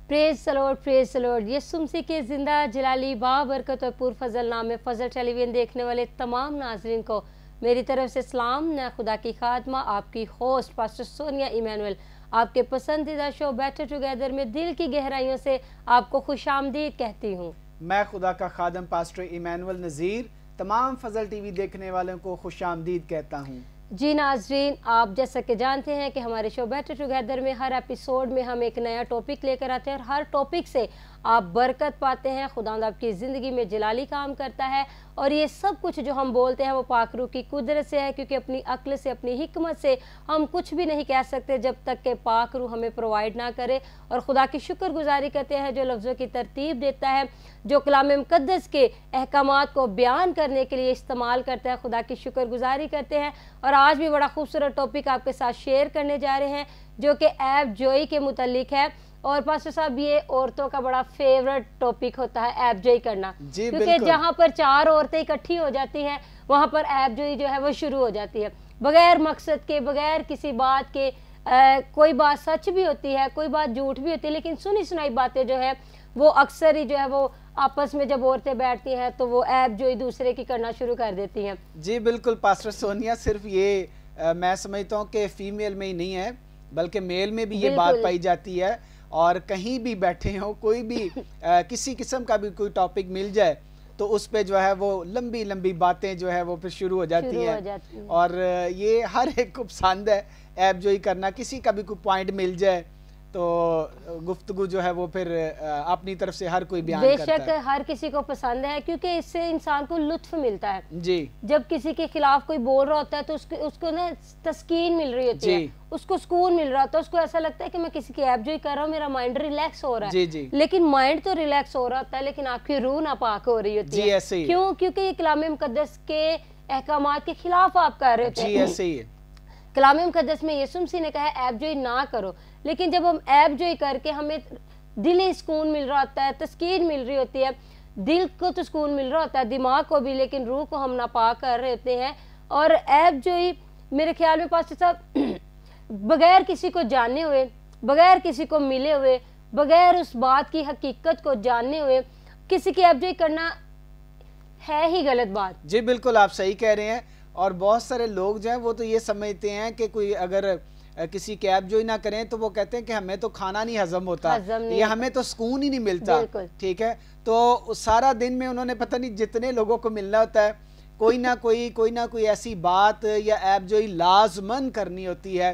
Praise the lord. Yeshu Masih के जिंदा जलाली बाबरकत और पुरफजल नाम में फजल टेलीविजन देखने वाले तमाम नाजरीन को मेरी तरफ से सलाम। मैं खुदा की खादमा आपकी होस्ट पास्टर सोनिया इमानुएल आपके पसंदीदा शो बेटर टुगेदर में दिल की गहराइयों से आपको खुशामदीद कहती हूँ। मैं खुदा का खादम पास्टर इमानुएल नज़ीर तमाम फजल टीवी देखने वालों को खुशामदीद कहता हूँ। जी नाजरीन, आप जैसा कि जानते हैं कि हमारे शो बेटर टुगेदर में हर एपिसोड में हम एक नया टॉपिक लेकर आते हैं और हर टॉपिक से आप बरकत पाते हैं। खुदावंद आपकी ज़िंदगी में जलाली काम करता है और ये सब कुछ जो हम बोलते हैं वो पाक रूह की कुदरत से है, क्योंकि अपनी अक्ल से अपनी हिकमत से हम कुछ भी नहीं कह सकते जब तक कि पाक रूह हमें प्रोवाइड ना करे। और खुदा की शुक्रगुजारी करते हैं जो लफ्ज़ों की तरतीब देता है, जो कलाम मुक़द्दस के अहकामात को बयान करने के लिए इस्तेमाल करता है। खुदा की शुक्रगुजारी करते हैं और आज भी बड़ा खूबसूरत टॉपिक आपके साथ शेयर करने जा रहे हैं जो कि ऐब जोई के मुतल्लिक है। और पास्टर साहब, ये औरतों का बड़ा फेवरेट टॉपिक होता है ऐब जोई करना, क्योंकि जहाँ पर चार औरतें इकट्ठी हो जाती हैं वहाँ पर ऐब जोई जो है वो शुरू हो जाती है, बगैर मकसद के, बगैर किसी बात के। कोई बात सच भी होती है, कोई बात झूठ भी होती है, लेकिन सुनी सुनाई बातें जो है वो अक्सर ही जो है वो आपस में जब औरतें बैठती हैं तो वो ऐब जोई दूसरे की करना शुरू कर देती हैं। जी बिल्कुल पास्टर सोनिया, सिर्फ ये मैं समझता हूँ कि फीमेल में ही नहीं है बल्कि मेल में भी ये बात पाई जाती है। और कहीं भी बैठे हो, कोई भी किसी किस्म का भी कोई टॉपिक मिल जाए तो उस पे जो है वो लंबी लंबी बातें जो है वो फिर शुरू हो जाती हैं। और ये हर एक को पसंद है ऐब जोई करना। किसी का भी कोई पॉइंट मिल जाए तो गुफ्तगू जो है वो फिर अपनी तरफ से हर कोई बयान करता है। बेशक हर किसी को पसंद है, क्योंकि इससे इंसान को लुत्फ मिलता है। जी, जब किसी के खिलाफ कोई बोल रहा होता है तो उसको ना तस्कीन मिल रही होती है, उसको सुकून मिल रहा होता है, उसको ऐसा लगता है कि मैं किसी की ऐब जोई कर रहा हूँ, मेरा माइंड रिलैक्स हो रहा है। जी। लेकिन माइंड तो रिलैक्स हो रहा होता है लेकिन आपकी रूह नापाक हो रही होती है। ऐसे ही। क्यों? क्योंकि ये कलाम मुक़द्दस के अहकामात के खिलाफ आप कर रहे थे। ऐसे ही। कलाम मुक़द्दस में यीशु मसीह ने कहा है ऐब जोई ना करो, लेकिन जब हम ऐब जोई करके हमें दिली सुकून मिल रहा होता है, तस्कीन मिल रही होती है, दिल को तो सुकून मिल रहा होता है, दिमाग को भी, लेकिन रूह को हम नापाक कर रहे होते हैं। और ऐब जोई मेरे ख्याल में पास्टर साहब बगैर किसी को जाने हुए, बगैर किसी को मिले हुए, बगैर उस बात की हकीकत को जानने हुए किसी की ऐब जोई करना है ही गलत बात। जी बिल्कुल, आप सही कह रहे हैं। और बहुत सारे लोग जो हैं वो तो ये समझते हैं कि कोई अगर किसी की ऐब जोई ना करें तो वो कहते हैं कि हमें तो खाना नहीं हजम होता, ये हमें तो सुकून ही नहीं मिलता। ठीक है, तो सारा दिन में उन्होंने पता नहीं जितने लोगों को मिलना होता है, कोई ना कोई ऐसी बात या ऐब जोई लाजमन करनी होती है।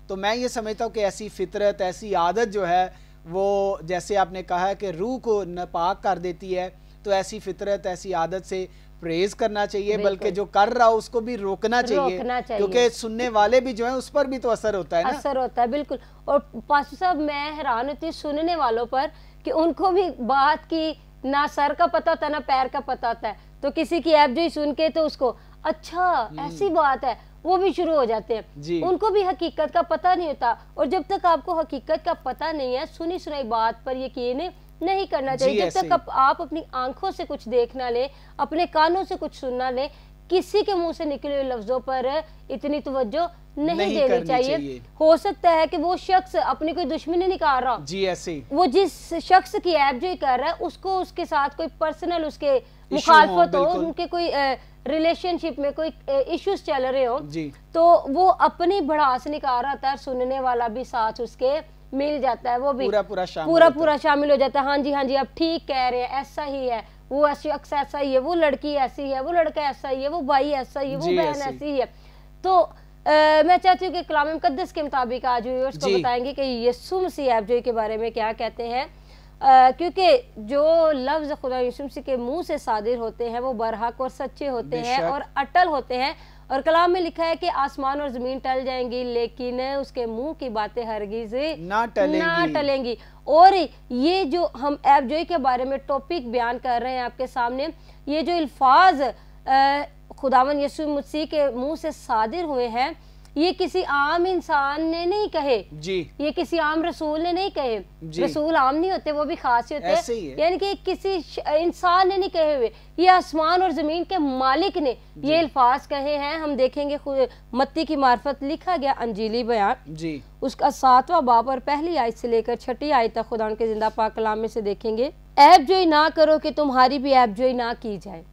तो मैं ये समझता हूँ कि ऐसी फितरत, ऐसी आदत जो है वो, जैसे आपने कहा कि रूह को नापाक कर देती है, तो ऐसी फितरत, ऐसी आदत से प्रेज करना चाहिए, बल्कि जो कर रहा हो उसको भी रोकना चाहिए, क्योंकि सुनने वाले भी जो है उस पर भी तो असर होता है ना। असर होता है, बिल्कुल। और पास्टर साहब, मैं हैरान होती हूँ सुनने वालों पर कि उनको भी बात की ना सर का पता होता है ना पैर का पता होता है, तो किसी की ऐब जोई सुन के तो उसको अच्छा ऐसी बात है वो भी शुरू हो जाते हैं। उनको भी हकीकत का पता नहीं होता, और जब तक आपको हकीकत का पता नहीं है, सुनी सुनाई बात पर यकीन नहीं करना चाहिए। जब तक आप अपनी आंखों से कुछ देख ना ले, अपने कानों से कुछ सुनना ले, किसी के मुंह से निकले हुए लफ्जों पर इतनी तवज्जो नहीं देनी चाहिए। हो सकता है कि वो शख्स अपनी कोई दुश्मनी निकाल रहा हो, जी ऐसे, वो जिस शख्स की ऐब जोई कर रहा है उसको उसके साथ कोई पर्सनल उसके मुखालफत हो, उनके कोई रिलेशनशिप में कोई इश्यूज चल रहे हो, तो वो अपनी भड़ास निकाल रहा था, सुनने वाला भी साथ उसके मिल जाता है, वो भी पूरा शामिल हो जाता है। हाँ जी आप ठीक कह रहे हैं, ऐसा ही है, वो शख्स ऐसा ही है, वो लड़की ऐसी है, वो लड़का ऐसा ही है, वो भाई ऐसा ही है, वो बहन ऐसी ही है। तो मैं चाहती हूँ कि कलाम मुक़द्दस के मुताबिक आज व्यूअर्स को बताएंगे कि यीशु मसीह ऐब जोई के बारे में क्या कहते हैं, क्योंकि जो लफ्ज़ खुदा यीशु मसीह के मुंह से सादिर होते हैं वो बरहक और सच्चे होते हैं और अटल होते हैं। और कलाम में लिखा है कि आसमान और जमीन टल जाएंगी लेकिन उसके मुंह की बातें हरगिज ना टलेंगी। और ये जो हम ऐब जोई के बारे में टॉपिक बयान कर रहे हैं आपके सामने, ये जो अल्फाज खुदावन यीशु मसीह के मुंह से सादिर हुए हैं, ये किसी आम इंसान ने नहीं कहे जी, ये किसी आम रसूल ने नहीं कहे, रसूल आम नहीं होते, वो भी खास होते हैं, यानी कि किसी इंसान ने नहीं कहे हुए, ये आसमान और जमीन के मालिक ने ये अल्फाज कहे हैं। हम देखेंगे मत्ती की मार्फत लिखा गया अंजीली बयान जी, उसका 7वां बाब और पहली आयत से लेकर 6ठी आयत तक खुदा के जिंदा पाक कलाम में से देखेंगे, ऐब जोई ना करो कि तुम्हारी भी ऐब जोई ना की जाए,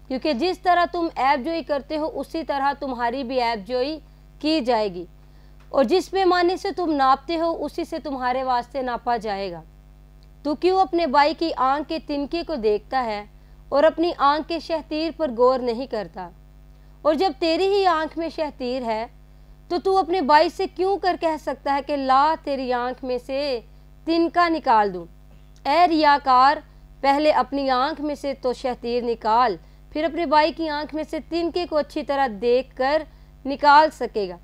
क्योंकि जिस तरह तुम ऐब जोई करते हो उसी तरह तुम्हारी भी ऐब जोई की जाएगी, और जिस पैमाने से तुम नापते हो उसी से तुम्हारे वास्ते नापा जाएगा। तू क्यों अपने भाई की आंख के तिनके को देखता है और अपनी आंख के शहतीर पर गौर नहीं करता? और जब तेरी ही आंख में शहतीर है तो तू अपने भाई से क्यों कर कह सकता है कि ला तेरी आंख में से तिनका निकाल दूं? ऐ रियाकार, पहले अपनी आंख में से तो शहतीर निकाल, फिर अपने भाई की आंख में से तिनके को अच्छी तरह देख कर निकाल सकेगा।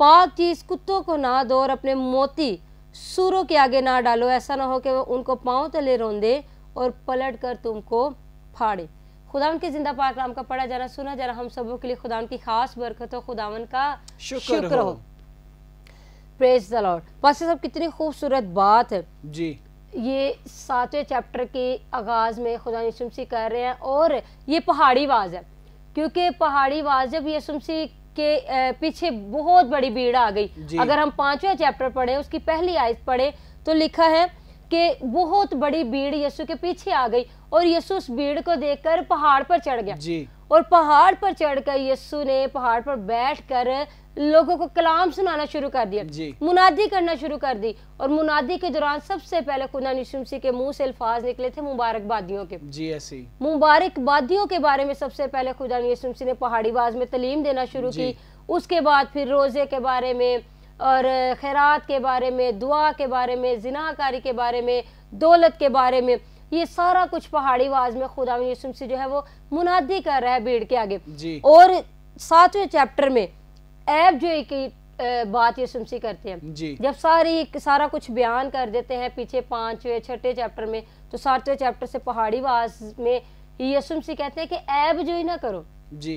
पाक चीज कुत्तों को ना दो और अपने मोती सूरों के आगे ना डालो, ऐसा ना हो कि वो उनको पांव तले रोंदे और पलट कर तुमको फाड़े। खुदावन के जिंदा पाक कलाम का पढ़ा जाना सुना जाना हम सबों के लिए खुदावन की खास बरकत हो, खुदावन का शुक्र हो। Praise the Lord. पास्टर साहब, कितनी खूबसूरत बात है जी। ये 7वें चैप्टर के आगाज में खुदा यीशु मसीह कर रहे हैं, और ये पहाड़ी आवाज है, क्योंकि पहाड़ी आवाज जब यीशु मसीह के पीछे बहुत बड़ी भीड़ आ गई। अगर हम 5वां चैप्टर पढ़े, उसकी पहली आयत पढ़े तो लिखा है कि बहुत बड़ी भीड़ यीशु के पीछे आ गई और यीशु उस भीड़ को देखकर पहाड़ पर चढ़ गया जी। और पहाड़ पर चढ़कर यीशु ने पहाड़ पर बैठकर लोगों को कलाम सुनाना शुरू कर दिया, मुनादी करना शुरू कर दी, और मुनादी के दौरान सबसे पहले खुदा यीशु मसीह के मुंह से अल्फाज निकले थे मुबारकबादियों के। जी, ऐसे मुबारकबादियों के बारे में सबसे पहले खुदा यीशु मसीह ने पहाड़ी आवाज में तालीम देना शुरू की। उसके बाद फिर रोजे के बारे में और खैरात के बारे में, दुआ के बारे में, जिनाकारी के बारे में, दौलत के बारे में, ये सारा कुछ पहाड़ी आवाज में खुदा यीशु मसीह जो है वो मुनादी कर रहा है भीड़ के आगे जी। और 7वें चैप्टर में ऐब जोई की बात यीशु मसीह करते हैं जी। जब सारा कुछ बयान कर देते हैं पीछे 5वें 6ठे चैप्टर में, तो 7वें चैप्टर से पहाड़ी आवाज में यीशु मसीह कहते हैं कि ऐब जोई ना करो जी,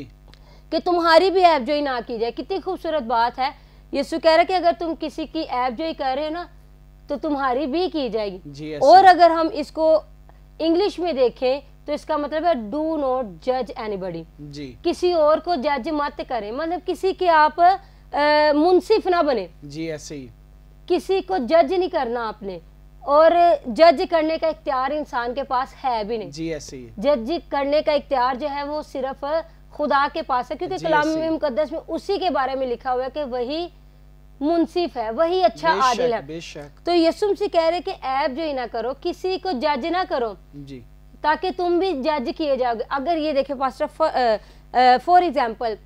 कि तुम्हारी भी ऐब जोई ना की जाए। कितनी खूबसूरत बात है। यीशु कह रहा है कि अगर तुम किसी की ऐब जोई कर रहे हो ना तो तुम्हारी भी की जाएगी। और अगर हम इसको इंग्लिश में देखें तो इसका मतलब है डू नॉट जज एनीबॉडी, किसी और को जज मत करें, मतलब किसी के आप मुंसिफ ना बने जी। ऐसे ही किसी को जज नहीं करना आपने, और जज करने का इख्तियार इंसान के पास है भी नहीं जी। ऐसे ही जज करने का इख्तियार जो है वो सिर्फ खुदा के पास है, क्योंकि कलाम मुकद्दस में उसी के बारे में लिखा हुआ है कि वही मुंसिफ है, वही अच्छा आदिल है। तो यीशु मसीह कह रहे कि ऐब जो ही ना करो, किसी को जज ना करो जी, ताकि तुम भी जज किए जाओगे। अगर ये देखे पास्टर फॉर एग्जाम्पल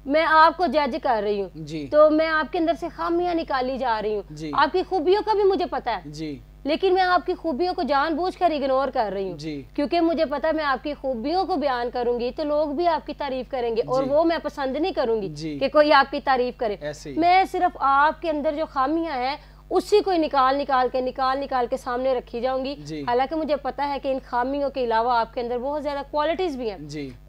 मैं आपको जज कर रही हूँ तो मैं आपके अंदर से खामियां निकाली जा रही हूँ, आपकी खूबियों का भी मुझे पता है जी, लेकिन मैं आपकी खूबियों को जानबूझकर इग्नोर कर रही हूँ, क्योंकि मुझे पता है मैं आपकी खूबियों को बयान करूंगी तो लोग भी आपकी तारीफ करेंगे और वो मैं पसंद नहीं करूंगी कि कोई आपकी तारीफ करे। मैं सिर्फ आपके अंदर जो खामियां हैं उसी को निकाल के सामने रखी जाऊंगी। हालांकि मुझे पता है कि इन खामियों के अलावा आपके अंदर बहुत ज्यादा क्वालिटीज भी हैं,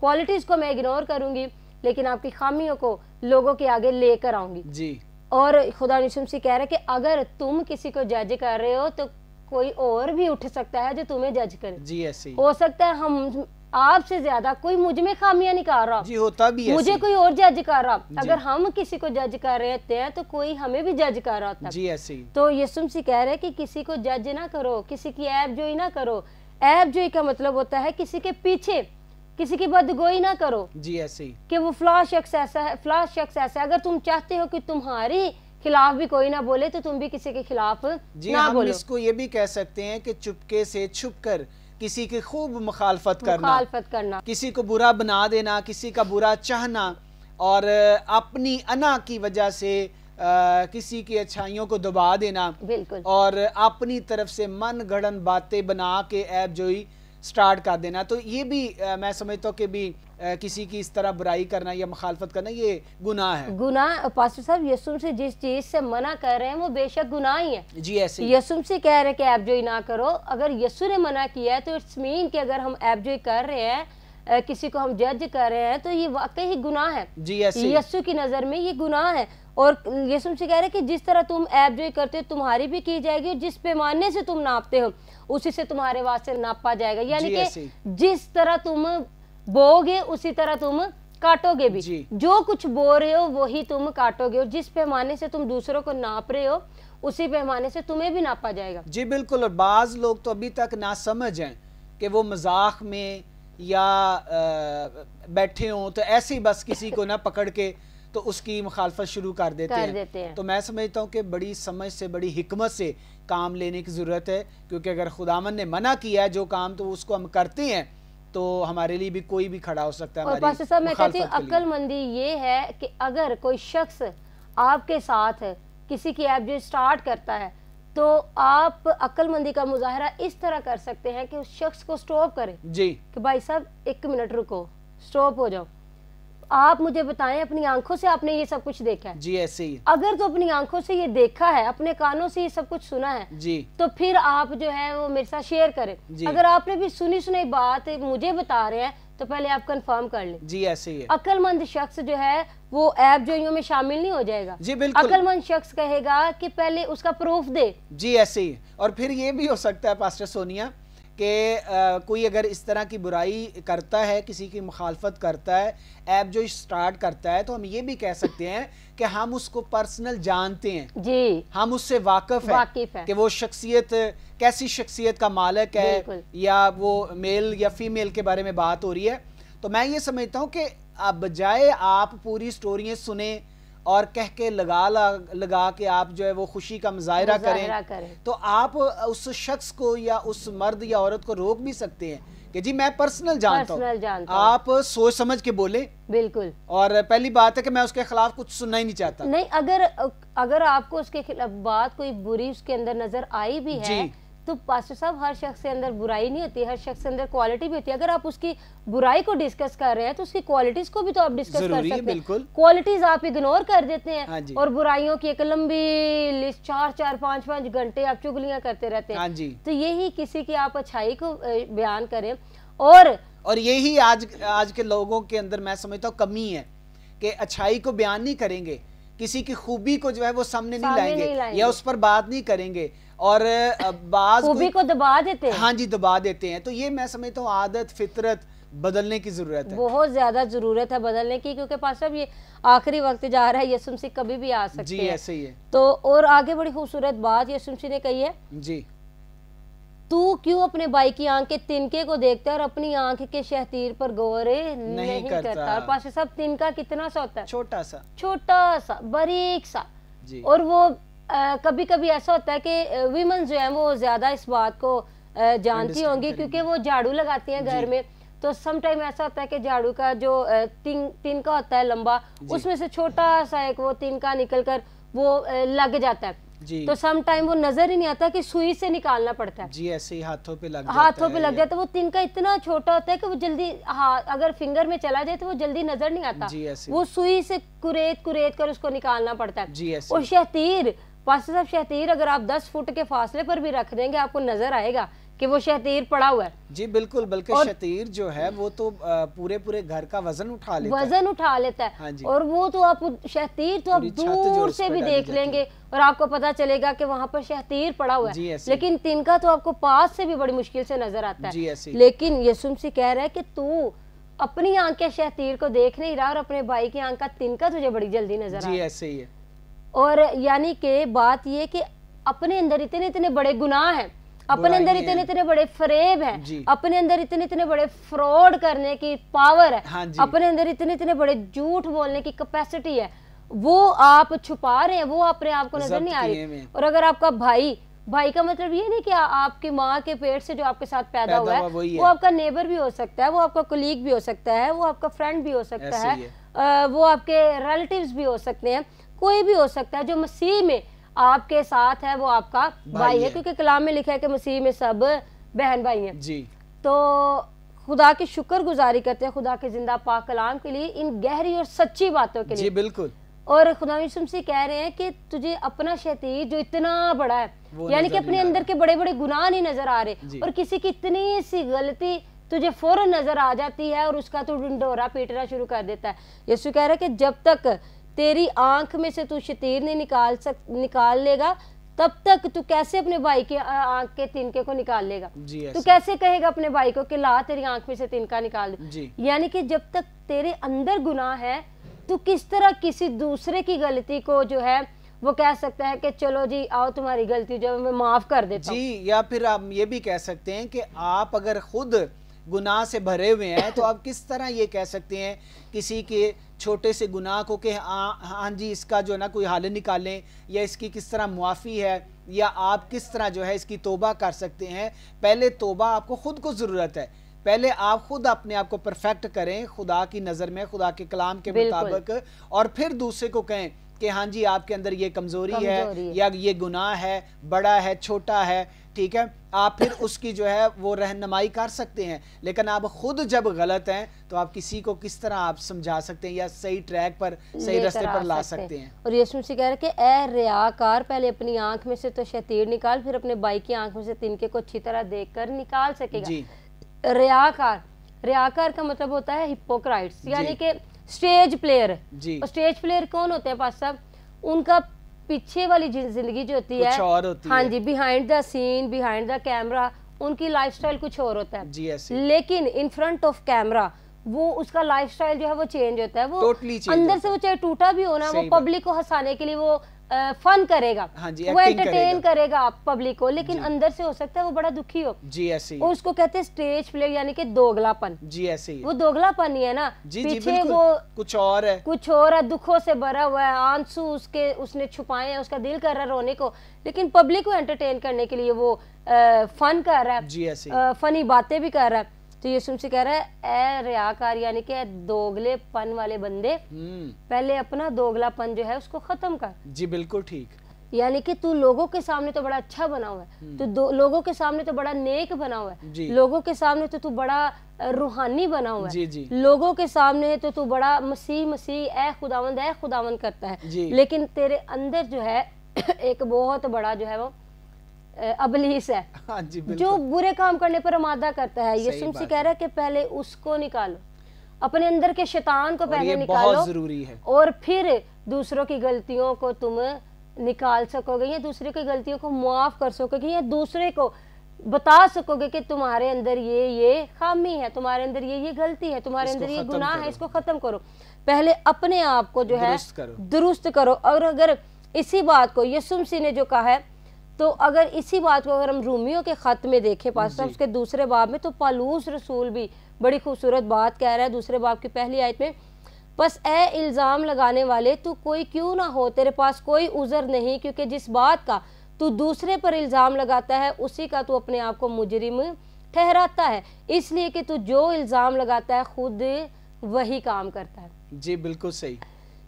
क्वालिटीज को मैं इग्नोर करूंगी लेकिन आपकी खामियों को लोगों के आगे लेकर आऊंगी। और खुदा यीशु मसीह कह रहे हैं कि अगर तुम किसी को जज कर रहे हो तो कोई और भी उठ सकता है जो तुम्हें जज करे जी। ऐसे हो सकता है हम आपसे ज्यादा कोई मुझ में खामियां निकाल रहा जी, होता भी मुझे कोई और जज कर रहा। अगर हम किसी को जज कर रहे होते हैं तो कोई हमें भी जज कर रहा होता जी। ऐसे तो यीशु मसीह कह रहे हैं कि किसी को जज ना करो, किसी की ऐब जोई ना करो। ऐब जोई का मतलब होता है किसी के पीछे किसी की बदगोई ना करो जी। ऐसे कि वो फला शख्स ऐसा है, फला शख्स ऐसा है। अगर तुम चाहते हो कि तुम्हारी खिलाफ भी कोई ना बोले तो तुम भी किसी के खिलाफ जी ना बोलो। इसको ये भी कह सकते हैं कि चुपके से छुपकर किसी की खूब मुखालफत करना, किसी को बुरा बना देना, किसी का बुरा चाहना और अपनी अना की वजह से किसी की अच्छाइयों को दबा देना, बिल्कुल, और अपनी तरफ से मन गढ़न बातें बना के ऐब जोई स्टार्ट कर देना। तो ये भी मैं समझता हूँ कि भी किसी की इस तरह बुराई करना या मुखालफत करना ये गुनाह है। गुनाह पास्टर साहब यीशु से जिस चीज से मना कर रहे हैं वो बेशक गुनाह ही है जी। ऐसे यीशु से कह रहे हैं कि ऐब जोई ना करो। अगर यीशु ने मना किया है तो इट्स मीन कि अगर हम ऐब जोई कर रहे हैं किसी को हम जज कर रहे हैं तो ये वाकई ही गुनाह है जी। ऐसे यीशु की नजर में ये गुनाह है। और यीशु से कह रहे हैं कि जिस तरह तुम एंजॉय करते हो तुम्हारी भी की जाएगी, और जिस पैमाने से तुम नापते हो उसी से तुम्हारे वास्ते नापा जाएगा। यानी कि जिस तरह तुम बोगे उसी तरह तुम काटोगे भी, जो कुछ बो रहे हो वही तुम काटोगे, और जिस पैमाने से तुम दूसरों को नाप रहे हो उसी पैमाने से तुम्हें भी नापा जाएगा। जी बिल्कुल। और बाज लोग तो अभी तक ना समझ हैं कि वो मजाक में या बैठे हों तो ऐसे ही बस किसी को ना पकड़ के तो उसकी मुखालफत शुरू कर देते हैं। तो मैं समझता हूँ कि बड़ी समझ से, बड़ी हिकमत से काम लेने की ज़रूरत है, क्योंकि अगर खुदावन ने मना किया है जो काम तो उसको हम करते हैं तो हमारे लिए भी कोई भी खड़ा हो सकता है। और पास्टर साहब मैं कहती हूँ अक्लमंदी ये है कि अगर कोई शख्स आपके साथ है, किसी की ऐप जो स्टार्ट करता है, तो आप अक्लमंदी का मुजाहरा इस तरह कर सकते हैं कि उस शख्स को स्टॉप करें जी, कि भाई साहब 1 मिनट रुको, स्टॉप हो जाओ, आप मुझे बताएं अपनी आंखों से आपने ये सब कुछ देखा है? जी ऐसे ही। अगर तो अपनी आंखों से ये देखा है, अपने कानों से ये सब कुछ सुना है जी, तो फिर आप जो है वो मेरे साथ शेयर करें। अगर आपने भी सुनी सुनाई बात मुझे बता रहे हैं तो पहले आप कंफर्म कर लें। जी ऐसे ही है। अक्लमंद शख्स जो है वो ऐप जोइयों में शामिल नहीं हो जाएगा। जी बिल्कुल। अक्लमंद शख्स कहेगा कि पहले उसका प्रूफ दे। जी ऐसे ही। और फिर ये भी हो सकता है पास्टर सोनिया कि कोई अगर इस तरह की बुराई करता है, किसी की मुखालफत करता है, ऐप जो स्टार्ट करता है, तो हम ये भी कह सकते हैं कि हम उसको पर्सनल जानते हैं जी, हम उससे वाकिफ है कि वो शख्सियत कैसी शख्सियत का मालिक है, या वो मेल या फीमेल के बारे में बात हो रही है। तो मैं ये समझता हूँ कि बजाय आप पूरी स्टोरियाँ सुने और कह के लगा के आप जो है वो खुशी का मुजाहरा करें, तो आप उस शख्स को या उस मर्द या औरत को रोक भी सकते हैं कि जी मैं पर्सनल जानता हूँ, आप सोच समझ के बोले। बिल्कुल। और पहली बात है कि मैं उसके खिलाफ कुछ सुनना ही नहीं चाहता। नहीं, अगर आपको उसके खिलाफ बात कोई बुरी उसके अंदर नजर आई भी है तो पास्टर साहब हर शख्स के अंदर बुराई नहीं होती, हर शख्स के अंदर क्वालिटी भी होती है। अगर आप उसकी बुराई को डिस्कस कर रहे हैं तो उसकी क्वालिटीज को भी तो आप डिस्कस कर सकते हैं। क्वालिटीज आप इग्नोर कर देते हैं। हाँ और बुराइयों की एक लंबी लिस्ट 4-4, 5-5 घंटे आप चुगलियां करते रहते हैं। हाँ जी। तो यही किसी की आप अच्छाई को बयान करें, और यही आज के लोगों के अंदर मैं समझता हूँ कमी है कि अच्छाई को बयान नहीं करेंगे, किसी की खूबी को जो है वो सामने नहीं लाएंगे या उस पर बात नहीं करेंगे, और बाज खूबी को दबा देते हैं। हाँ जी, दबा देते हैं। तो ये मैं समझता हूँ आदत फितरत बदलने की जरूरत है, बहुत ज्यादा जरूरत है बदलने की, क्योंकि पास साहब ये आखिरी वक्त जा रहा है, यीशु मसीह कभी भी आ सकते हैं। जी ऐसे ही है। तो और आगे बड़ी खूबसूरत बात यीशु मसीह ने कही है जी, तू क्यों अपने भाई की आंख के तिनके को देखता है और अपनी आंख के शहतीर पर गौर नहीं करता। और पास साहब तिनका कितना सा होता है? छोटा सा बारीक सा। और वो कभी कभी ऐसा होता है कि वीमेन जो है वो ज्यादा इस बात को जानती होंगी, क्योंकि वो झाड़ू लगाती हैं घर में, तो सम टाइम ऐसा होता है कि झाड़ू का जो तिनका होता है लंबा, उसमें से छोटा सा एक वो तिनका निकल कर वो लग जाता है, तो सम टाइम वो नजर ही नहीं आता कि सुई से निकालना पड़ता है। जी ऐसे ही हाथों पे लग जाता है। वो तिनका इतना छोटा होता है कि वो जल्दी अगर फिंगर में चला जाए तो वो जल्दी नजर नहीं आता, वो सुई से कुरेद कर उसको निकालना पड़ता है। जी ऐसे। और शहतीर, पास्टर साहब शहतीर अगर आप 10 फुट के फासले पर भी रख देंगे आपको नजर आएगा कि वो शहतीर पड़ा हुआ है। जी बिल्कुल, बल्कि शहतीर जो है वो तो पूरे घर का वजन उठा लेता है। हाँ जी। और वो तो आप शहतीर तो आप दूर से भी देख लेंगे और आपको पता चलेगा कि वहां पर शहतीर पड़ा हुआ है, लेकिन तिनका तो आपको पास से भी बड़ी मुश्किल से नजर आता है। लेकिन यीशु मसीह कह रहा है कि तू अपनी आंख के शहतीर को देख नहीं रहा और अपने भाई की आंख का तिनका तुझे बड़ी जल्दी नजर आ रहा है। ऐसे ही है। और यानी कि बात ये कि अपने अंदर इतने बड़े गुनाह हैं, अपने अंदर इतने बड़े फरेब हैं, अपने अंदर इतने बड़े फ्रॉड करने की पावर है। हाँ, अपने अंदर इतने बड़े झूठ बोलने की कैपेसिटी है, वो आप छुपा रहे हैं, वो अपने आप को नजर नहीं आ रही। और अगर आपका भाई का मतलब ये नहीं कि आपकी माँ के पेट से जो आपके साथ पैदा हुआ है वो आपका नेबर भी हो सकता है, वो आपका कोलीग भी हो सकता है, वो आपका फ्रेंड भी हो सकता है, वो आपके रिलेटिव्स भी हो सकते हैं, कोई भी हो सकता है। जो मसीह में आपके साथ है वो आपका भाई है, क्योंकि कलाम में लिखा है कि मसीह में सब बहन भाई हैं जी। तो खुदा की शुक्रगुजारी करते हैं खुदा के जिंदा पाक कलाम के लिए, इन गहरी और सच्ची बातों के लिए जी। बिल्कुल। और खुदा यीशु मसीह कह रहे हैं कि तुझे अपना शैतान जो इतना बड़ा है, यानी कि अपने अंदर के बड़े बड़े गुनाह नहीं नजर आ रहे, और किसी की इतनी सी गलती तुझे फौरन नजर आ जाती है और उसका तू ढिंढोरा पीटना शुरू कर देता है। यीशु कह रहा है कि जब तक तेरी आंख में से तू शतीर नहीं निकाल लेगा, तब तक तू कैसे अपने भाई के आंख के तिनके को निकाल लेगा? तू कैसे कहेगा अपने भाई को कि ला तेरी आंख में से तिनका निकाल दे? यानी कि जब तक तेरे अंदर गुनाह है, तू किस तरह किसी दूसरे की गलती को जो है वो कह सकता है कि चलो जी आओ तुम्हारी गलती जो मैं माफ कर देता हूं। जी, या फिर आप ये भी कह सकते हैं कि आप अगर खुद गुनाह से भरे हुए हैं तो आप किस तरह ये कह सकते हैं किसी के छोटे से गुनाह को कि हाँ जी इसका जो है ना कोई हल निकालें, या इसकी किस तरह मुआफ़ी है, या आप किस तरह जो है इसकी तौबा कर सकते हैं। पहले तौबा आपको खुद को ज़रूरत है, पहले आप खुद अपने आप को परफेक्ट करें खुदा की नज़र में, खुदा के कलाम के मुताबिक, और फिर दूसरे को कहें कि हाँ जी आपके अंदर ये कमज़ोरी है या ये गुनाह है, बड़ा है छोटा है, ठीक है, आप फिर उसकी जो है वो रहनुमाई कर सकते हैं। लेकिन आप खुद जब गलत हैं तो आप किसी को किस तरह आप समझा सकते हैं या सही ट्रैक पर, सही रास्ते पर ला सकते हैं। और यीशु मसीह कह रहे कि ए रियाकार, पहले अपनी आंख में से तो शतीर निकाल, फिर अपने भाई की आंख में से तिनके को अच्छी तरह देखकर निकाल सकेगा। रियाकार का मतलब होता है हिपोक्राइट्स, यानी कि स्टेज प्लेयर। और स्टेज प्लेयर कौन होते हैं पास साहब? उनका पीछे वाली जिंदगी जो होती है, हाँ जी, behind the scene, behind the camera, उनकी लाइफस्टाइल कुछ और होता है। लेकिन इन फ्रंट ऑफ कैमरा वो उसका लाइफस्टाइल जो है वो चेंज होता है। वो अंदर से वो चाहे टूटा भी हो ना, वो पब्लिक को हंसाने के लिए वो फन करेगा, हाँ जी, वो एंटरटेन करेगा आप पब्लिक को, लेकिन अंदर से हो सकता है वो बड़ा दुखी हो। जी ऐसे ही। उसको कहते हैं स्टेज प्ले, यानी कि दोगलापन। जी ऐसे ही। वो दोगलापन ही है ना, पीछे वो कुछ और है, कुछ और है, दुखों से भरा हुआ है, आंसू उसने छुपाए हैं, उसका दिल कर रहा है रोने को, लेकिन पब्लिक को एंटरटेन करने के लिए वो फन कर रहा है। जी ऐसे फनी बातें भी कर रहा है। तो यीशु मसीह कह रहा है ए रियाकार, यानी कि दोगलेपन वाले बंदे, पहले अपना दोगलापन जो है उसको खत्म कर। जी बिल्कुल ठीक। यानी कि तू लोगों के सामने तो बड़ा अच्छा बना हुआ है, तू लोगों के सामने तो बड़ा नेक बना हुआ है, लोगों के सामने तो तू बड़ा रूहानी बना हुआ है, लोगों के सामने तो तू बड़ा मसीह ए खुदावंद करता है, लेकिन तेरे अंदर जो है एक बहुत बड़ा जो है वो अबलीस है। हाँ जी, जो बुरे काम करने पर आमादा करता है। यीशु मसीह कह रहा है कि पहले उसको निकालो, अपने अंदर के शैतान को पहले निकालो, बहुत जरूरी है, और फिर दूसरों की गलतियों को तुम निकाल सकोगे, या दूसरे की गलतियों को माफ कर सकोगे, या दूसरे को बता सकोगे कि तुम्हारे अंदर ये खामी है, तुम्हारे अंदर ये गलती है, तुम्हारे अंदर ये गुनाह है, इसको खत्म करो। पहले अपने आप को जो है दुरुस्त करो। और अगर इसी बात को यीशु मसीह ने जो कहा है, तो अगर इसी बात को अगर हम रोमियो के खत में देखें पास उसके दूसरे बाब में, तो पौलुस रसूल भी बड़ी खूबसूरत बात कह रहा है दूसरे बाब की पहली आयत में, बस ए इल्ज़ाम लगाने वाले तू कोई क्यों ना हो, तेरे पास कोई उज़र नहीं, क्योंकि जिस बात का तू दूसरे पर इल्ज़ाम लगाता है उसी का तू अपने आप को मुजरिम ठहराता है, इसलिए कि तू जो इल्ज़ाम लगाता है खुद वही काम करता है। जी बिल्कुल सही।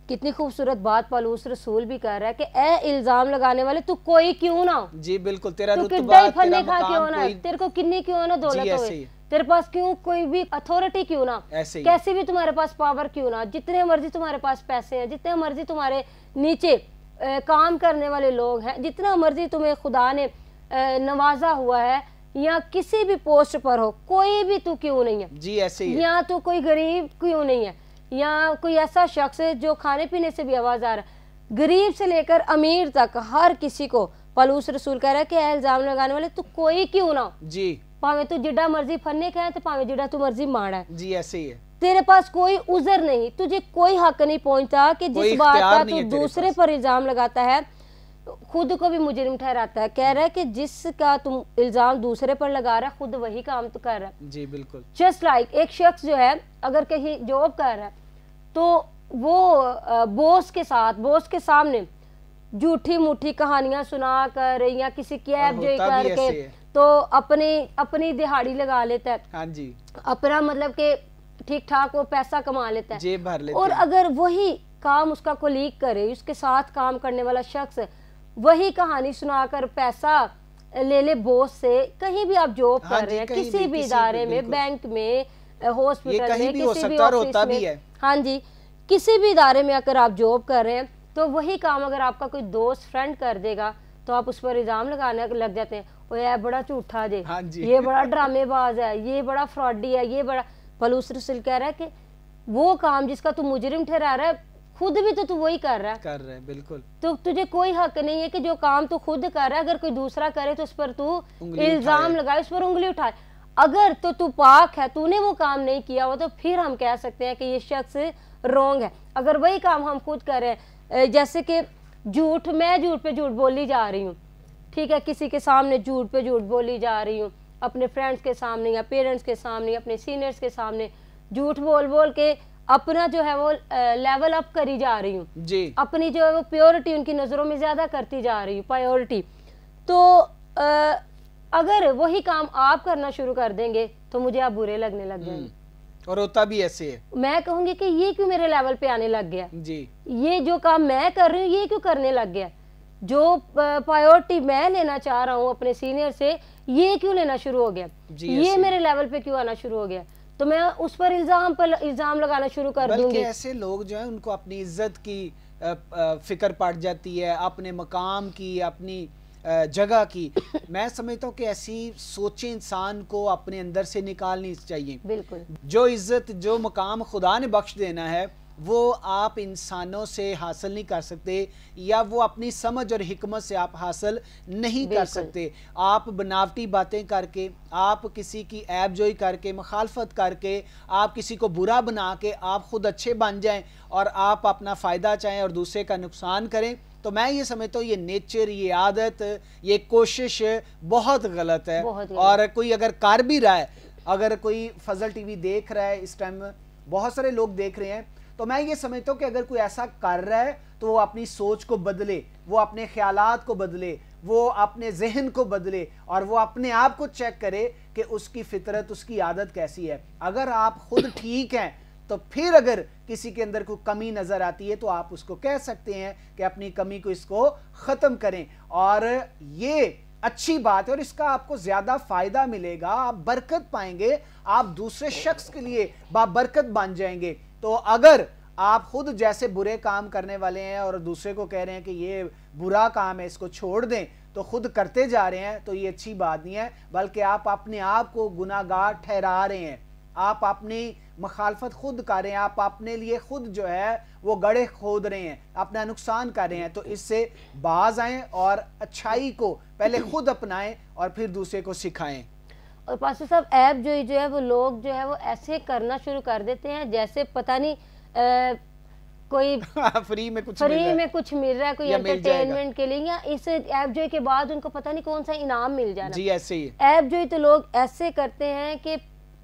कितनी खूबसूरत बात पौलुस रसूल भी कह रहा है कि ए इल्जाम लगाने वाले तू कोई क्यों ना हो। जी बिल्कुल, तेरा रुतबा तेरा मकाम क्यों ना, तेरे को कितनी क्यों ना दौलत हो, तेरे पास क्यों कोई भी अथॉरिटी क्यों ना, कैसी भी तुम्हारे पास पावर क्यों ना, जितने मर्जी तुम्हारे पास पैसे हैं, जितने मर्जी तुम्हारे नीचे काम करने वाले लोग हैं, जितना मर्जी तुम्हें खुदा ने नवाजा हुआ है, या किसी भी पोस्ट पर हो, कोई भी तू क्यों नहीं है। जी ऐसे ही। या तो कोई गरीब क्यों नहीं है, या कोई ऐसा शख्स है जो खाने पीने से भी आवाज आ रहा है, गरीब से लेकर अमीर तक हर किसी को पौलुस रसूल कह रहा है कि इल्जाम लगाने वाले तू कोई क्यों ना हो। जी, भावे तू जिड्डा मर्जी फन्ने का है, तो भावे जिड्डा तू मर्जी माड़ा है। जी ऐसे ही है। तेरे पास कोई उज़र नहीं, तुझे कोई हक नहीं पहुंचता कि जिस बात का तू दूसरे पर इल्जाम लगाता है खुद को भी मुजरिम ठहराता है। कह रहा है कि जिसका तुम इल्जाम दूसरे पर लगा रहा है खुद वही काम तो कर रहा है। जी बिल्कुल। जस्ट लाइक एक शख्स जो है अगर कहीं जॉब कर रहा है तो वो बॉस के सामने झूठी मूठी कहानियां सुना कर या किसी कैब जो करके तो अपनी दिहाड़ी लगा लेता है। हाँ जी। अपना मतलब के ठीक ठाक वो पैसा कमा लेता है, जेब भर लेता और अगर वही काम उसका कोलीग करे, उसके साथ काम करने वाला शख्स वही कहानी सुनाकर पैसा ले ले बॉस से, कहीं भी आप जॉब कर रहे हैं, किसी भी इदारे में, बैंक में, हॉस्पिटल में, किसी भी ऑफिस में, हाँ जी, किसी भी इदारे में अगर आप जॉब कर रहे हैं तो वही काम अगर आपका कोई दोस्त फ्रेंड कर देगा तो आप उस पर इल्जाम लगाने लग जाते हैं। वो बड़ा झूठा जे, हाँ जी। ये बड़ा ड्रामेबाज है, ये बड़ा फ्रॉडी है, ये बड़ा। पलूस रसूल कह रहा है कि वो काम जिसका तू मुजरिम ठहरा रहा है, खुद भी तो तू वही कर रहा है। बिल्कुल। तो तुझे कोई हक नहीं है कि जो काम तू खुद कर रहा है, अगर कोई दूसरा करे तो उस पर तू इल्जाम लगाए, उस पर उंगली उठाए। अगर तो तू पाक है, तूने वो काम नहीं किया हो, तो फिर हम कह सकते हैं कि ये शख्स रॉन्ग है। अगर वही काम हम खुद कर रहे हैं, जैसे कि झूठ, मैं झूठ पे झूठ बोली जा रही हूँ, ठीक है, किसी के सामने झूठ पे झूठ बोली जा रही हूँ, अपने फ्रेंड्स के सामने या पेरेंट्स के सामने, अपने सीनियर्स के सामने झूठ बोल बोल के अपना जो है वो लेवल अप करी जा रही हूँ जी, अपनी जो है वो प्योरिटी उनकी नज़रों में ज़्यादा करती जा रही हूँ, प्रायोरिटी। तो अगर वही काम आप करना शुरू कर देंगे तो मुझे आप बुरे लगने लग जाएंगे। और होता भी ऐसे है। मैं कहूँगी कि ये क्यों मेरे लेवल पे आने लग गया जी, ये जो काम मैं कर रही हूँ ये क्यों करने लग गया, जो प्रायोरिटी मैं लेना चाह रहा हूँ अपने सीनियर से, ये क्यों लेना शुरू हो गया, ये मेरे लेवल पे क्यों आना शुरू हो गया, तो मैं उस पर इल्जाम लगाना शुरू कर दूंगी। ऐसे लोग जो है उनको अपनी इज्जत की फिक्र पड़ जाती है, अपने मकाम की, अपनी जगह की। मैं समझता हूँ कि ऐसी सोचें इंसान को अपने अंदर से निकालनी चाहिए। बिल्कुल। जो इज्जत, जो मकाम खुदा ने बख्श देना है, वो आप इंसानों से हासिल नहीं कर सकते, या वो अपनी समझ और हिकमत से आप हासिल नहीं कर सकते। आप बनावटी बातें करके, आप किसी की ऐबजोई करके, मुखालफत करके, आप किसी को बुरा बना के आप खुद अच्छे बन जाएं और आप अपना फ़ायदा चाहें और दूसरे का नुकसान करें, तो मैं ये समझता हूँ ये नेचर, ये आदत, ये कोशिश बहुत गलत है। और कोई अगर कर भी रहा है, अगर कोई फजल टीवी देख रहा है, इस टाइम बहुत सारे लोग देख रहे हैं, तो मैं ये समझता हूँ कि अगर कोई ऐसा कर रहा है तो वो अपनी सोच को बदले, वो अपने ख्यालात को बदले, वो अपने जहन को बदले, और वो अपने आप को चेक करे कि उसकी फितरत, उसकी आदत कैसी है। अगर आप खुद ठीक हैं तो फिर अगर किसी के अंदर कोई कमी नज़र आती है तो आप उसको कह सकते हैं कि अपनी कमी को इसको ख़त्म करें, और ये अच्छी बात है और इसका आपको ज़्यादा फ़ायदा मिलेगा, आप बरकत पाएंगे, आप दूसरे शख्स के लिए बाबरकत बन जाएंगे। तो अगर आप खुद जैसे बुरे काम करने वाले हैं और दूसरे को कह रहे हैं कि ये बुरा काम है, इसको छोड़ दें, तो खुद करते जा रहे हैं, तो ये अच्छी बात नहीं है, बल्कि आप अपने आप को गुनाहगार ठहरा रहे हैं, आप अपनी मुखालफत खुद कर रहे हैं, आप अपने लिए खुद जो है वो गड्ढे खोद रहे हैं, अपना नुकसान कर रहे हैं। तो इससे बाज आएं और अच्छाई को पहले खुद अपनाएं और फिर दूसरे को सिखाएं। और पास्टर साहब, ऐप जो है वो लोग जो है वो ऐसे करना शुरू कर देते हैं जैसे पता नहीं कोई फ्री में कुछ मिल रहा है, कोई एंटरटेनमेंट के लिए, या इस ऐप जो के बाद उनको पता नहीं कौन सा इनाम मिल जाना। जी ऐसे ही ऐप जो तो लोग ऐसे करते हैं कि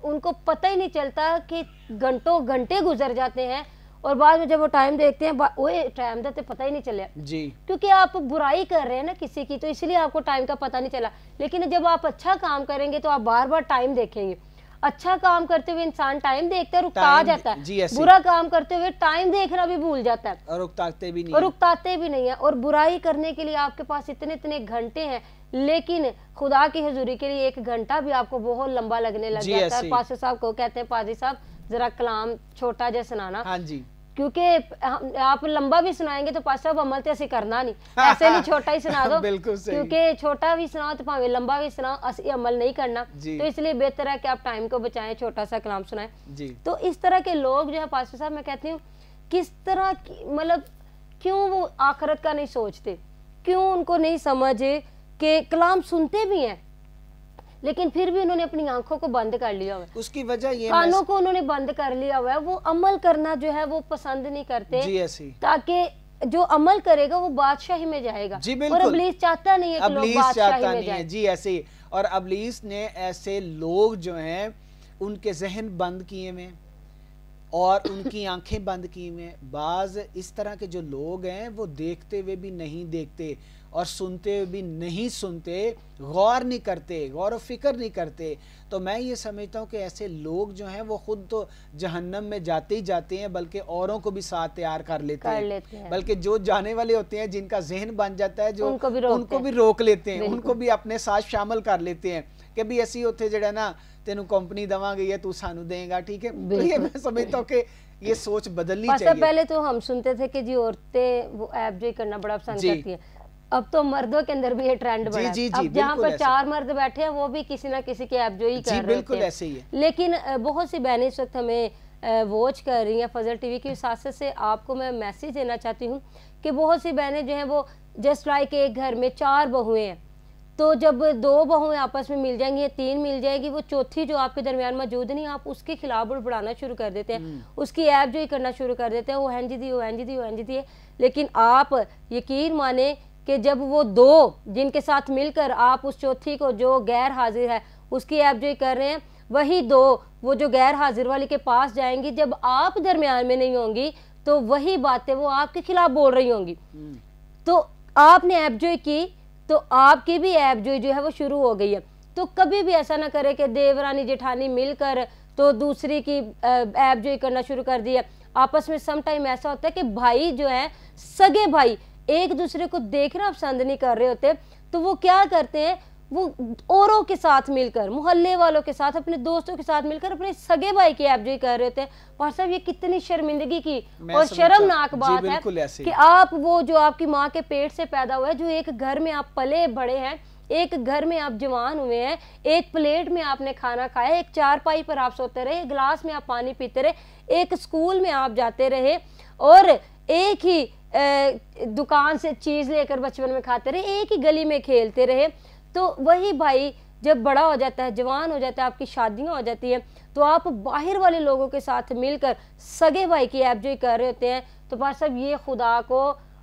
उनको पता ही नहीं चलता कि घंटों घंटे गुजर जाते हैं, और बाद में जब वो टाइम देखते हैं वो टाइम देते पता ही नहीं चला जी, क्योंकि आप बुराई कर रहे हैं ना किसी की, तो इसलिए आपको टाइम का पता नहीं चला। लेकिन जब आप अच्छा काम करेंगे तो आप बार बार टाइम देखेंगे। अच्छा काम करते हुए इंसान टाइम देखता है, रुकता जाता है, बुरा काम करते हुए टाइम देखना भी भूल जाता है और रुकताते भी नहीं है। और बुराई करने के लिए आपके पास इतने इतने घंटे हैं, लेकिन खुदा की हुजूरी के लिए 1 घंटा भी आपको बहुत लंबा लगने लग जाता है। पास्टर साहब को कहते हैं, पाजी साहब जरा कलाम छोटा जैसा सुनाना। हाँ जी, क्योंकि आप लंबा भी सुनाएंगे तो पास्टर साहब अमल तो ऐसे करना नहीं, ऐसे नहीं छोटा ही सुना दो क्योंकि छोटा भी सुनाओ तो भावे लंबा भी सुनाओ, असली अमल नहीं करना। तो इसलिए बेहतर है कि आप टाइम को बचाएं, छोटा सा कलाम सुनाएं। तो इस तरह के लोग जो है पास्टर साहब, मैं कहती हूँ किस तरह मतलब क्यों वो आखिरत का नहीं सोचते, क्यों उनको नहीं समझ कि कलाम सुनते भी हैं लेकिन फिर भी उन्होंने अपनी आंखों को बंद कर लिया हुआ है। उसकी वजह ये कानों को उन्होंने बंद कर लिया हुआ है, वो अमल करना जो है वो पसंद नहीं करते जी, ऐसी ताकि जो अमल करेगा वो बादशाही में जाएगा। जी और इब्लीस चाहता नहीं है कि लोग बादशाही में जाएं। जी ऐसे ही, और इब्लीस ने ऐसे लोग जो हैं उनके जहन बंद किए हुए और उनकी आंखें बंद की हुई। बाज इस तरह के जो लोग हैं वो देखते हुए भी नहीं देखते और सुनते हुए भी नहीं सुनते, गौर नहीं करते, गौर व फिक्र नहीं करते। तो मैं ये समझता हूँ कि ऐसे लोग जो हैं वो खुद तो जहन्नम में जाते ही जाते हैं, बल्कि औरों को भी साथ तैयार कर लेते हैं। बल्कि जो जाने वाले होते हैं, जिनका जहन बन जाता है, जो उनको भी रोक लेते हैं, उनको भी अपने साथ शामिल कर लेते हैं कि भी ऐसी होते जड़ा ना तेनू कंपनी देवांगे या तू सानू देगा, ठीक है। तो ये मैं समझता हूँ कि ये सोच बदलनी चाहिए। पहले तो हम सुनते थे कि जी औरतें वो ऐप जो करना बड़ा पसंद करती है, अब तो मर्दों के अंदर भी ये ट्रेंड बढ़ा है। अब जहाँ पर 4 मर्द बैठे हैं वो भी किसी ना किसी के ऐप जो ही कर रहे हैं। बिल्कुल ऐसे ही है। लेकिन बहुत सी बहनें इस वक्त हमें वॉच कर रही हैं फजल टीवी की साथ से आपको मैं मैसेज देना चाहती हूँ कि बहुत सी बहनें जो हैं वो जस्ट लाइक एक घर में 4 बहुएं हैं, तो जब 2 बहुएं आपस में मिल जाएंगी या 3 मिल जाएगी, वो चौथी जो आपके दरमियान मौजूद नहीं, आप उसके खिलाफ बढ़ाना शुरू कर देते हैं, उसकी ऐप जो ही करना शुरू कर देते हैं, वो हैंजी दी, वो हैंजी दी, वो हैंजी दी है। लेकिन आप यकीन माने कि जब वो 2 जिनके साथ मिलकर आप उस चौथी को जो गैर हाजिर है उसकी ऐप जो ही कर रहे हैं, वही 2 वो जो गैर हाजिर वाली के पास जाएंगी, जब आप दरमियान में नहीं होंगी तो वही बातें वो आपके खिलाफ बोल रही होंगी। तो आपने ऐप जो की तो आपकी भी ऐप जो है वो शुरू हो गई है। तो कभी भी ऐसा ना करे कि देवरानी जेठानी मिलकर तो दूसरी की ऐप जो करना शुरू कर दिया। आपस में सम टाइम ऐसा होता है कि भाई जो है, सगे भाई एक दूसरे को देखना पसंद नहीं कर रहे होते, तो वो क्या करते हैं, वो औरों के साथ मिलकर, मोहल्ले वालों के साथ, अपने दोस्तों के साथ मिलकर अपने सगे भाई की ऐप जो कर रहे होते हैं। और साहब ये कितनी शर्मिंदगी की और शर्मनाक बात है कि आप वो जो आपकी माँ के पेट से पैदा हुआ है, जो एक घर में आप पले बड़े हैं, एक घर में आप जवान हुए हैं, एक प्लेट में आपने खाना खाया, एक चारपाई पर आप सोते रहे, एक गिलास में आप पानी पीते रहे, एक स्कूल में आप जाते रहे और एक ही दुकान से चीज लेकर बचपन में खाते रहे, एक ही गली में खेलते रहे। तो वही भाई जब बड़ा हो जाता है, जवान हो जाता है, आपकी शादियां हो जाती है, तो आप बाहर वाले लोगों के साथ मिलकर सगे भाई की ऐप जो कर रहे होते हैं। तो भाई साहब ये खुदा को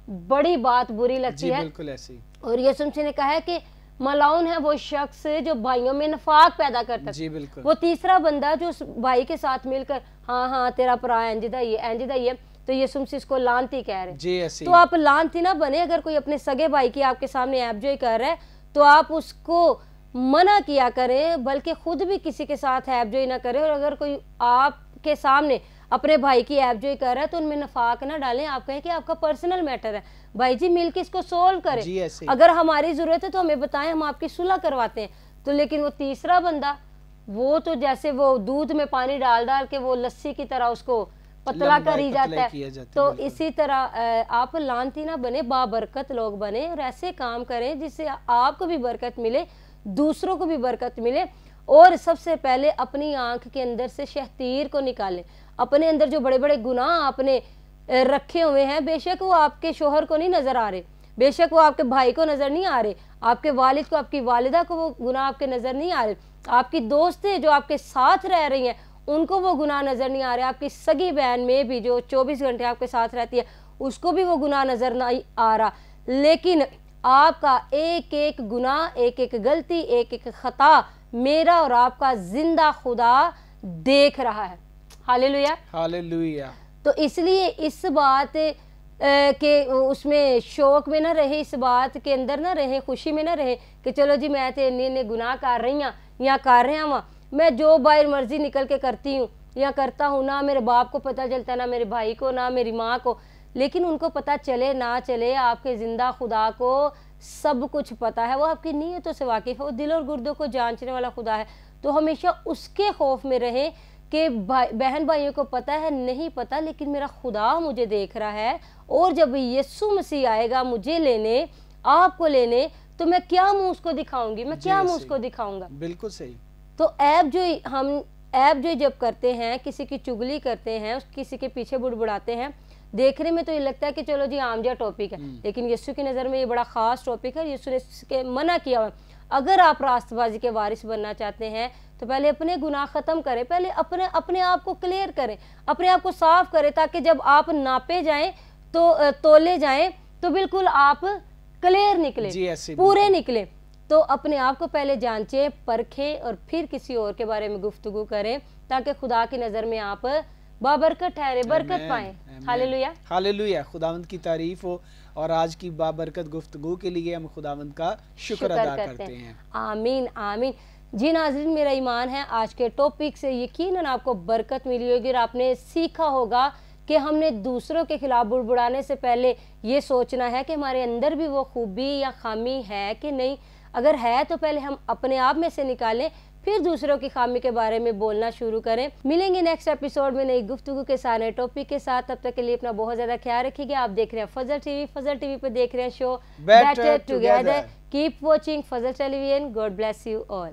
बड़ी बात बुरी लगती है। बिल्कुल ऐसी। और यसुम से ने कहा है कि मलाउन है वो शख्स जो भाइयों में नफाक पैदा करता है। बिल्कुल। वो तीसरा बंदा जो उस भाई के साथ मिलकर हाँ तेरा भरा एंजिदा ही है, तो यसुम से इसको लानती कह रहे हैं। तो आप लानती ना बने। अगर कोई अपने सगे भाई की आपके सामने ऐप जो कर रहा है तो आप उसको मना किया करें, बल्कि खुद भी किसी के साथ ऐप जो ही ना करें। और अगर कोई आपके सामने अपने भाई की ऐप जो ही कर रहा है तो उनमें नफाक ना डालें। आप कहें कि आपका पर्सनल मैटर है, भाई जी मिलकर इसको सोल्व करें। अगर हमारी जरूरत है तो हमें बताएं, हम आपकी सुलह करवाते हैं। तो लेकिन वो तीसरा बंदा वो तो जैसे वो दूध में पानी डाल डाल के वो लस्सी की तरह उसको पतला करी जाता है। तो इसी तरह आप लानती ना बने, बाबरकत लोग बने और ऐसे काम करें जिससे आपको भी बरकत मिले, दूसरों को भी बरकत मिले। और सबसे पहले अपनी आंख के अंदर से शहतीर को निकालें। अपने अंदर जो बड़े बड़े गुनाह आपने रखे हुए हैं, बेशक वो आपके शोहर को नहीं नजर आ रहे, बेशक वो आपके भाई को नजर नहीं आ रहे, आपके वालिद को, आपकी वालिदा को वो गुनाह आपके नजर नहीं आ रहे, आपकी दोस्तें जो आपके साथ रह रही हैं उनको वो गुनाह नजर नहीं आ रहे, आपकी सगी बहन में भी जो 24 घंटे आपके साथ रहती है उसको भी वो गुनाह नजर नहीं आ रहा। लेकिन आपका एक एक गुनाह, एक एक गलती, एक एक खता मेरा और आपका जिंदा खुदा देख रहा है। Hallelujah hallelujah. तो इसलिए इस बात के उसमें शौक में ना रहे, इस बात के अंदर ना रहे, खुशी में ना रहे कि चलो जी मैं तो इन्ने गुनाह कर रही हूँ या कर रहा वहाँ, मैं जो बाहर मर्जी निकल के करती हूँ या करता हूँ, ना मेरे बाप को पता चलता, ना मेरे भाई को, ना मेरी माँ को। लेकिन उनको पता चले ना चले, आपके जिंदा खुदा को सब कुछ पता है, वो आपकी नीयतों से वाकिफ है, वो दिल और गुर्दों को जांचने वाला खुदा है। तो हमेशा उसके खौफ में रहे कि बहन भाइयों को पता है नहीं पता, लेकिन मेरा खुदा मुझे देख रहा है। और जब यीशु मसीह आएगा मुझे लेने, आपको लेने, तो मैं क्या मुंह उसको दिखाऊंगी, मैं क्या मुंह उसको दिखाऊंगा। बिल्कुल सही। तो ऐप जो जब करते हैं, किसी की चुगली करते हैं, किसी के पीछे बुड़बुड़ाते हैं, देखने में तो ये लगता है कि चलो जी आम जा टॉपिक है, लेकिन यीशु की नज़र में ये बड़ा ख़ास टॉपिक है। यीशु ने इसके मना किया हुआ। अगर आप रास्तबाजी के वारिस बनना चाहते हैं तो पहले अपने गुनाह ख़त्म करें, पहले अपने आप को क्लियर करें, अपने आप को साफ करें, ताकि जब आप नापे जाएं तो तोले जाएं तो बिल्कुल आप क्लियर निकले, पूरे निकले। तो अपने आप को पहले जांचें, परखें और फिर किसी और के बारे में गुफ्तगू करें, ताकि खुदा की नज़र में आप बाबरकत ठहरे, बरकत पाएं। Hallelujah hallelujah. खुदावंद की तारीफ हो। और आज की बाबरकत गुफ्तगू के लिए हम खुदावंद का शुक्र अदा करते हैं। आमीन आमीन। जी नाज़रीन, मेरा ईमान है आज के टॉपिक से यकीनन आपको बरकत मिली होगी और आपने सीखा होगा कि हमने दूसरों के खिलाफ बुड़बुड़ाने से पहले ये सोचना है कि हमारे अंदर भी वो खूबी या खामी है कि नहीं। अगर है तो पहले हम अपने आप में से निकालें, फिर दूसरों की खामी के बारे में बोलना शुरू करें। मिलेंगे नेक्स्ट एपिसोड में नई गुफ्तगू के साथ, नए टॉपिक के साथ। तब तक के लिए अपना बहुत ज्यादा ख्याल रखिएगा। आप देख रहे हैं फजल टीवी। फजल टीवी पे देख रहे हैं show better together. Keep watching Fazal television. God bless you all.